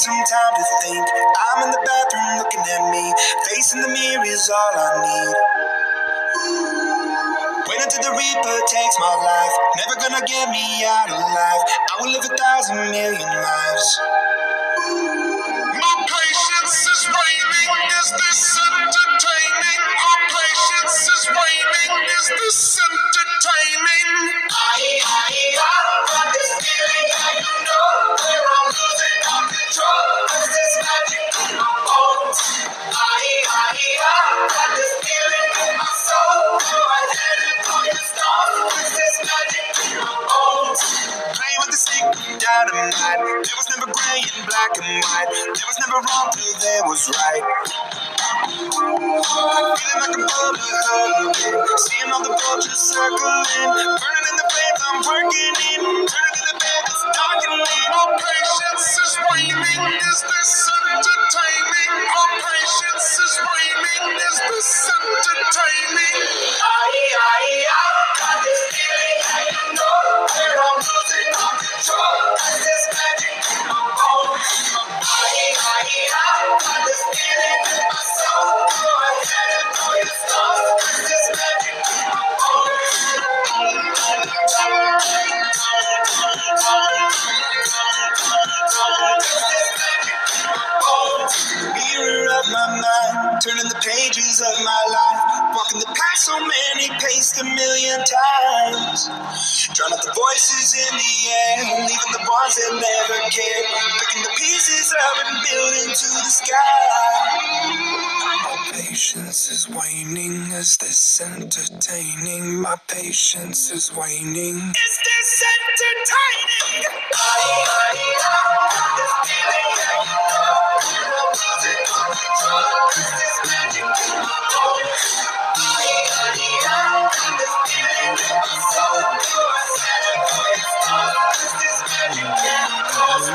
some time to think. I'm in the bathroom looking at me. Facing the mirror is all I need. Wait until the Reaper takes my life. Never gonna get me out alive. I will live 1,000,000,000 lives. My patience is waning. Is this entertaining? My patience is waning. Is this entertaining? I got this feeling that you know where I'm losing all control. Is this magic in my bones? I got this feeling in my soul. Go ahead and throw your stars. Is this magic in my bones? Playing with the stick of dynamite. There was never gray and black and white. There was never wrong till there was right. Feeling like a bullet, seeing all the vultures circling, burning in the flames I'm working in, turning in the bed that's darkening. My patience is waning. Is this entertaining? My patience is waning. Is this entertaining? I got this feeling that you know where I'm losing all control. Is this magic in my bones? I got this feeling in my soul. Go ahead and throw your stars. Is this magic in my bones? Mirror of my mind, turning the pages of my life, walking the path so many paced 1,000,000 times. Drown out the voices in the air, leaving the ones that never cared, picking the pieces up and building to the sky. My patience is waning. Is this entertaining? My patience is waning. Is this entertaining? I got this feeling that you know where I'm losing all control. Is this magic in my bones? I got this feeling in my soul. Go ahead and throw your stars. Is this magic in my bones?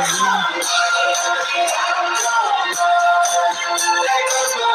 There goes my